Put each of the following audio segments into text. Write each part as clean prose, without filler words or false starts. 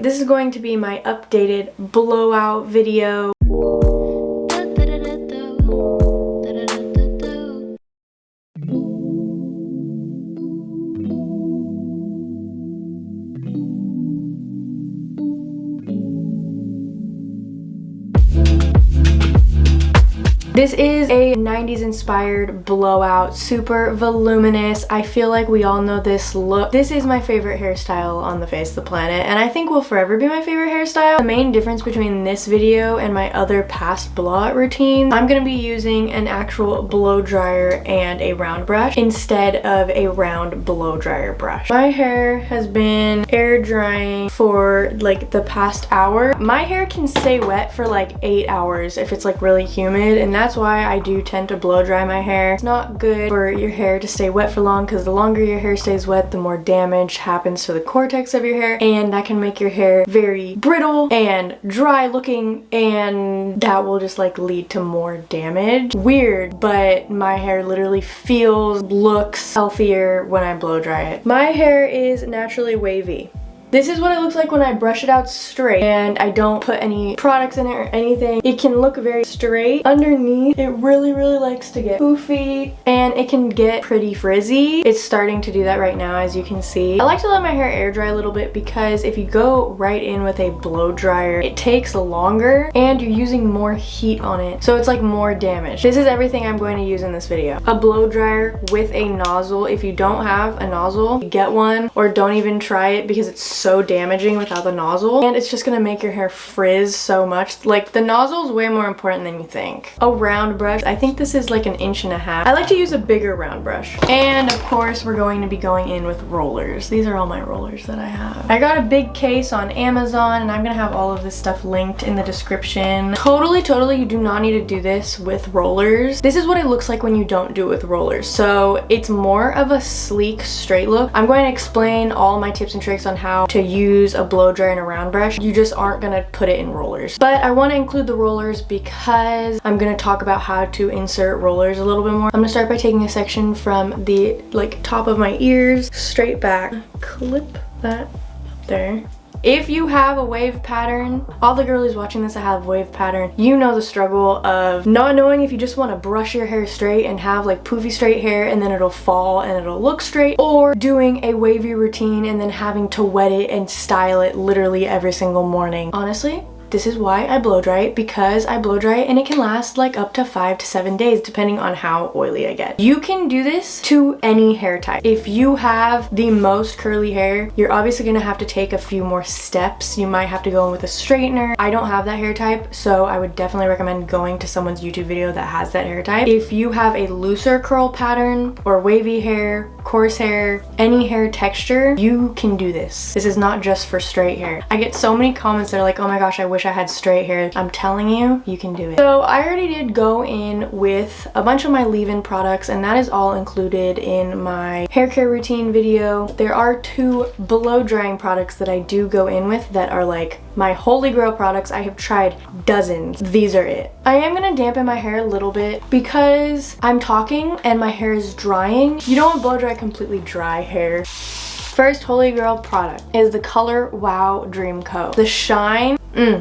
This is going to be my updated blowout video. This is a 90s inspired blowout, super voluminous. I feel like we all know this look. This is my favorite hairstyle on the face of the planet, and I think will forever be my favorite hairstyle. The main difference between this video and my other past blowout routines, I'm gonna be using an actual blow dryer and a round brush instead of a round blow dryer brush. My hair has been air drying for like the past hour. My hair can stay wet for like 8 hours if it's like really humid, and that's why I do tend to blow dry my hair. It's not good for your hair to stay wet for long, because the longer your hair stays wet, the more damage happens to the cortex of your hair, and that can make your hair very brittle and dry looking, and that will just like lead to more damage. Weird, but my hair literally looks healthier when I blow dry it. My hair is naturally wavy. This is what it looks like when I brush it out straight and I don't put any products in it or anything. It can look very straight. Underneath, it really likes to get poofy and it can get pretty frizzy. It's starting to do that right now, as you can see. I like to let my hair air dry a little bit, because if you go right in with a blow dryer, it takes longer and you're using more heat on it, so it's like more damage. This is everything I'm going to use in this video. A blow dryer with a nozzle. If you don't have a nozzle, get one, or don't even try it, because it's so damaging without the nozzle, and it's just gonna make your hair frizz so much. Like, the nozzle is way more important than you think. A round brush, I think this is like 1.5 inches. I like to use a bigger round brush. And of course, we're going to be going in with rollers. These are all my rollers that I have. I got a big case on Amazon, and I'm gonna have all of this stuff linked in the description. Totally, you do not need to do this with rollers. This is what it looks like when you don't do it with rollers. So it's more of a sleek, straight look. I'm going to explain all my tips and tricks on how to use a blow dryer and a round brush. You just aren't gonna put it in rollers. But I want to include the rollers because I'm gonna talk about how to insert rollers a little bit more. I'm gonna start by taking a section from the top of my ears straight back, clip that up there. If you have a wave pattern, all the girlies watching this that have wave pattern, you know the struggle of not knowing if you just want to brush your hair straight and have like poofy straight hair and then it'll fall and it'll look straight, or doing a wavy routine and then having to wet it and style it literally every single morning. Honestly, this is why I blow dry it, because I blow dry it and it can last like up to 5 to 7 days depending on how oily I get. You can do this to any hair type. If you have the most curly hair, you're obviously gonna have to take a few more steps. You might have to go in with a straightener. I don't have that hair type, so I would definitely recommend going to someone's YouTube video that has that hair type. If you have a looser curl pattern or wavy hair, coarse hair, any hair texture, you can do this. This is not just for straight hair. I get so many comments that are like, oh my gosh, I wish I had straight hair. I'm telling you, you can do it. So I already did go in with a bunch of my leave-in products, and that is all included in my hair care routine video. There are 2 blow drying products that I do go in with that are like my holy grail products. I have tried dozens. These are it. I am gonna dampen my hair a little bit because I'm talking and my hair is drying. You don't want to blow dry completely dry hair. First holy grail product is the Color Wow Dream Coat. The shine,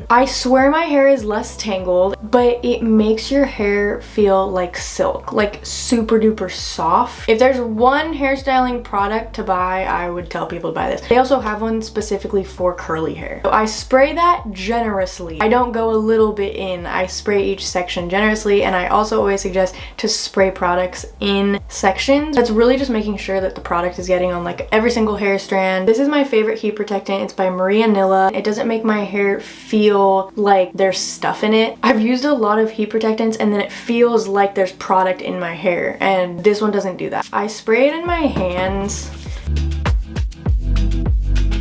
I swear my hair is less tangled, but it makes your hair feel like silk, like super duper soft. If there's one hairstyling product to buy, I would tell people to buy this. They also have one specifically for curly hair. So I spray that generously. I don't go a little bit in, I spray each section generously, and I also always suggest to spray products in sections. That's really just making sure that the product is getting on like every single hair strand. This is my favorite heat protectant. It's by Maria Nilla. It doesn't make my hair feel like there's stuff in it. I've used a lot of heat protectants and then it feels like there's product in my hair, and this one doesn't do that. I spray it in my hands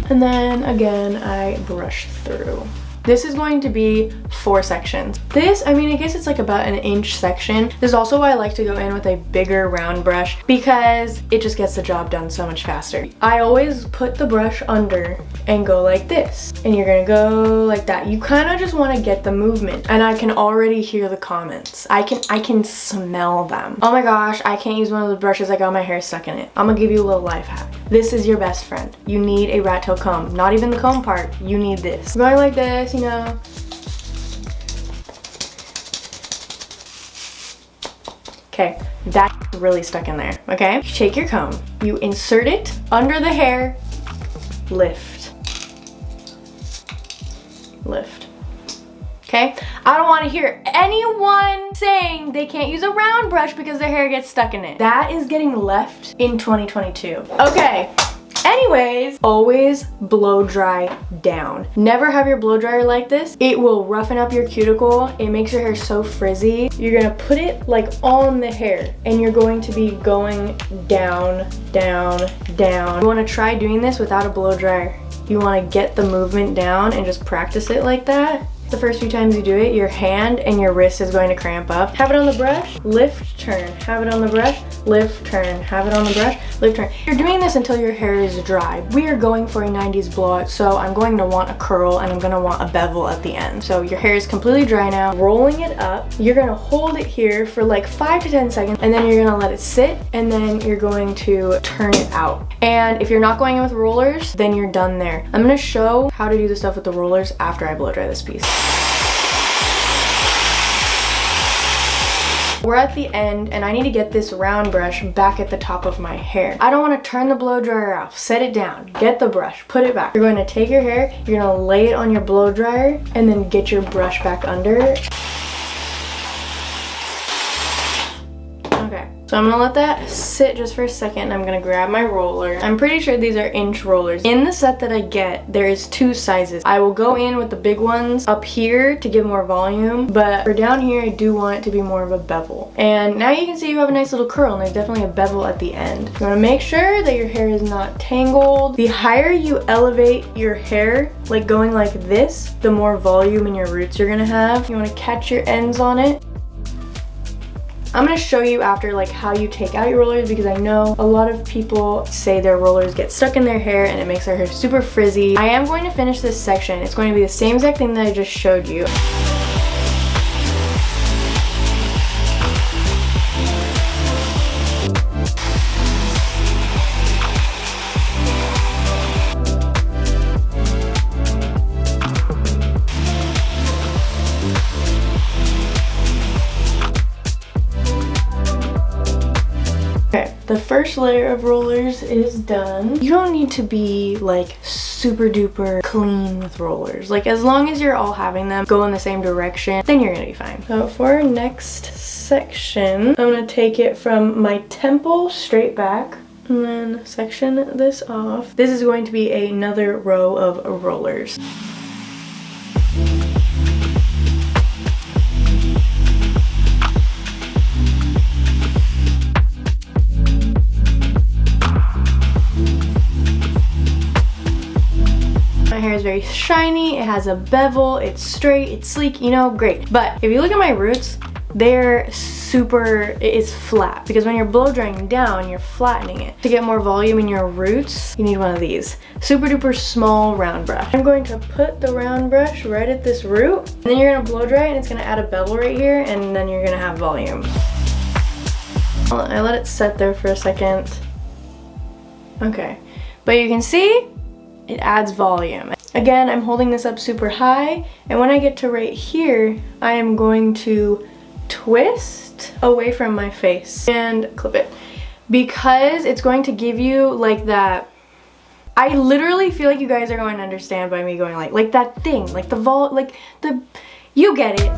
and then again I brush through. This is going to be 4 sections. This, I mean, I guess it's like about an inch section. This is also why I like to go in with a bigger round brush because it just gets the job done so much faster. I always put the brush under and go like this. And you're gonna go like that. You kind of just want to get the movement. And I can already hear the comments. I can smell them. Oh my gosh, I can't use one of the brushes. I got my hair stuck in it. I'm gonna give you a little life hack. This is your best friend. You need a rat tail comb. Not even the comb part. You need this. Going like this, you know. Okay, that's really stuck in there, okay? You take your comb, you insert it under the hair, lift. Lift. Okay? I don't want to hear anyone saying they can't use a round brush because their hair gets stuck in it. That is getting left in 2022. Okay. Anyways, always blow dry down. Never have your blow dryer like this. It will roughen up your cuticle. It makes your hair so frizzy. You're gonna put it like on the hair and you're going to be going down, down, down. You wanna try doing this without a blow dryer. You wanna get the movement down and just practice it like that. The first few times you do it, your hand and your wrist is going to cramp up. Have it on the brush, lift, turn. Have it on the brush, lift, turn. Have it on the brush, lift, turn. You're doing this until your hair is dry. We are going for a 90s blowout, so I'm going to want a curl and I'm gonna want a bevel at the end. So your hair is completely dry now. Rolling it up, you're gonna hold it here for like 5 to 10 seconds and then you're gonna let it sit and then you're going to turn it out. And if you're not going in with rollers, then you're done there. I'm gonna show how to do the stuff with the rollers after I blow dry this piece. We're at the end and I need to get this round brush back at the top of my hair. I don't want to turn the blow dryer off. Set it down, get the brush, put it back. You're going to take your hair, you're going to lay it on your blow dryer and then get your brush back under. Okay, so I'm gonna let that sit just for a second. I'm gonna grab my roller. I'm pretty sure these are inch rollers. In the set that I get, there is 2 sizes. I will go in with the big ones up here to give more volume, but for down here, I do want it to be more of a bevel. And now you can see you have a nice little curl and there's definitely a bevel at the end. You wanna make sure that your hair is not tangled. The higher you elevate your hair, like going like this, the more volume in your roots you're gonna have. You wanna catch your ends on it. I'm gonna show you after like how you take out your rollers because I know a lot of people say their rollers get stuck in their hair and it makes their hair super frizzy. I am going to finish this section. It's going to be the same exact thing that I just showed you. Okay, the first layer of rollers is done. You don't need to be like super duper clean with rollers. Like as long as you're all having them go in the same direction, then you're gonna be fine. So for our next section, I'm gonna take it from my temple straight back and then section this off. This is going to be another row of rollers. My hair is very shiny, it has a bevel, it's straight, it's sleek, you know, great. But if you look at my roots, they're super, it's flat because when you're blow drying down, you're flattening it. To get more volume in your roots, you need one of these. Super duper small round brush. I'm going to put the round brush right at this root and then you're gonna blow dry it and it's gonna add a bevel right here and then you're gonna have volume. I let it set there for a second. Okay, but you can see it adds volume. Again, I'm holding this up super high, and when I get to right here, I am going to twist away from my face and clip it. Because it's going to give you like that, I literally feel like you guys are going to understand by me going like that thing, like the you get it.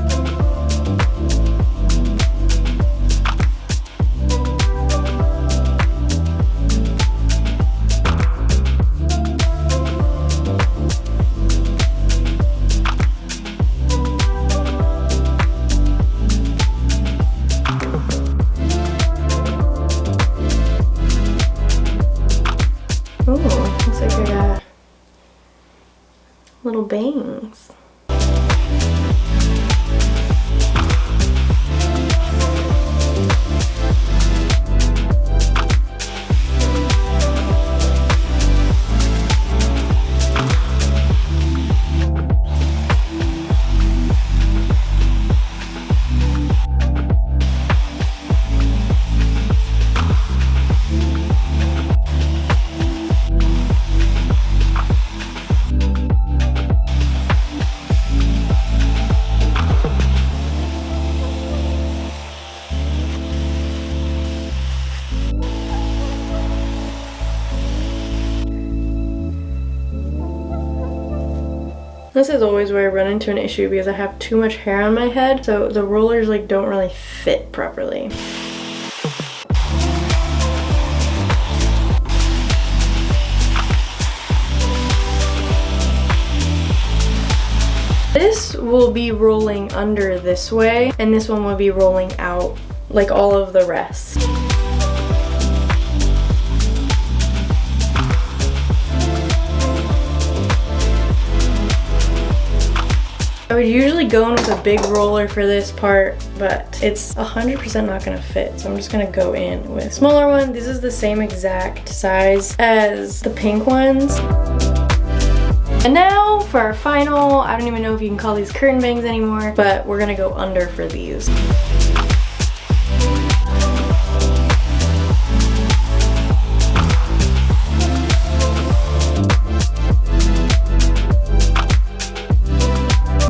Ooh, looks like I got little bangs. This is always where I run into an issue because I have too much hair on my head, so the rollers like don't really fit properly. This will be rolling under this way, and this one will be rolling out like all of the rest. I would usually go in with a big roller for this part, but it's 100% not gonna fit, so I'm just gonna go in with a smaller one. This is the same exact size as the pink ones. And now for our final, I don't even know if you can call these curtain bangs anymore, but we're gonna go under for these.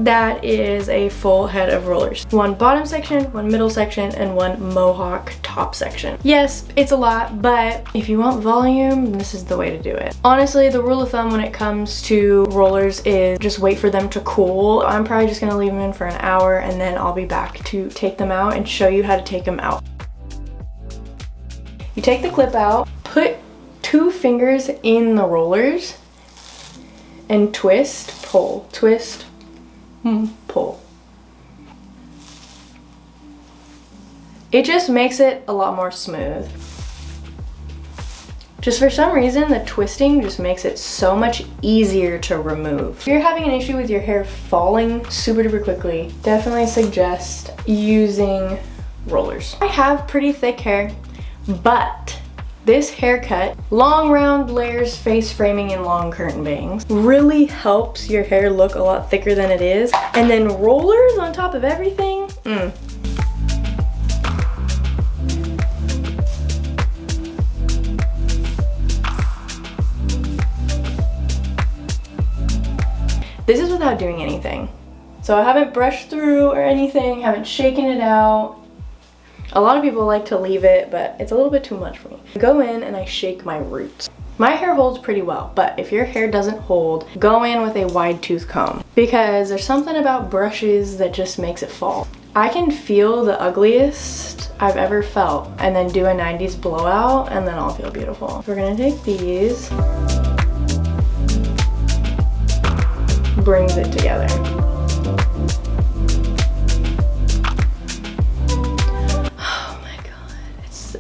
That is a full head of rollers. One bottom section, one middle section, and one mohawk top section. Yes, it's a lot, but if you want volume, this is the way to do it. Honestly, the rule of thumb when it comes to rollers is just wait for them to cool. I'm probably just gonna leave them in for an hour, and then I'll be back to take them out and show you how to take them out. You take the clip out, put 2 fingers in the rollers, and twist, pull, twist, pull. It just makes it a lot more smooth. Just for some reason, the twisting just makes it so much easier to remove. If you're having an issue with your hair falling super duper quickly, definitely suggest using rollers. I have pretty thick hair, but this haircut, long round layers, face framing, and long curtain bangs really helps your hair look a lot thicker than it is. And then rollers on top of everything, This is without doing anything. So I haven't brushed through or anything, haven't shaken it out. A lot of people like to leave it, but it's a little bit too much for me. I go in and I shake my roots. My hair holds pretty well, but if your hair doesn't hold, go in with a wide tooth comb because there's something about brushes that just makes it fall. I can feel the ugliest I've ever felt and then do a 90s blowout and then I'll feel beautiful. We're gonna take these, brings it together.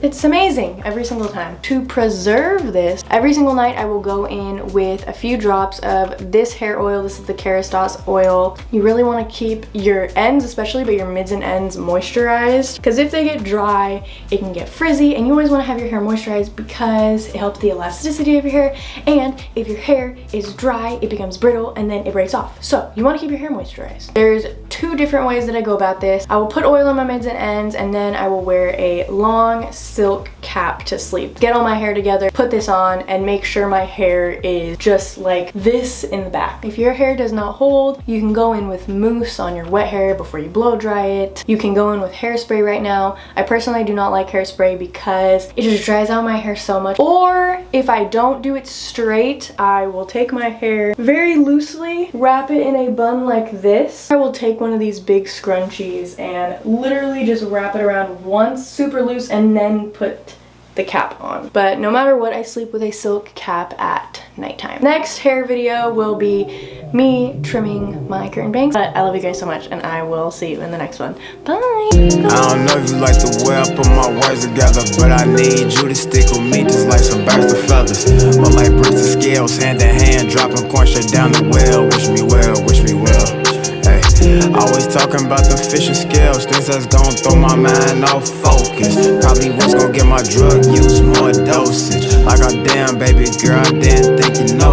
It's amazing every single time. To preserve this, every single night I will go in with a few drops of this hair oil. This is the Kerastase oil. You really want to keep your ends, especially, but your mids and ends moisturized, because if they get dry, it can get frizzy, and you always want to have your hair moisturized because it helps the elasticity of your hair, and if your hair is dry, it becomes brittle and then it breaks off. So you want to keep your hair moisturized. There's 2 different ways that I go about this. I will put oil on my mids and ends, and then I will wear a long silk cap to sleep. Get all my hair together, put this on, and make sure my hair is just like this in the back. If your hair does not hold, you can go in with mousse on your wet hair before you blow dry it. You can go in with hairspray right now. I personally do not like hairspray because it just dries out my hair so much. Or if I don't do it straight, I will take my hair very loosely, wrap it in a bun like this. I will take one of these big scrunchies and literally just wrap it around once, super loose, and then put the cap on. But no matter what, I sleep with a silk cap at nighttime. Next hair video will be me trimming my curtain bangs. But I love you guys so much, and I will see you in the next one. Bye! I don't know if you like the way I put my words together, but I need you to stick with me just like some birds of feathers. But like bricks and scales, hand in hand, dropping corn straight down the well. Wish me well, wish me well. Always talking about the fish and scales, things that's gon' throw my mind off focus. Probably what's gon' get my drug use more dosage. Like, oh damn, baby girl, I didn't think you know.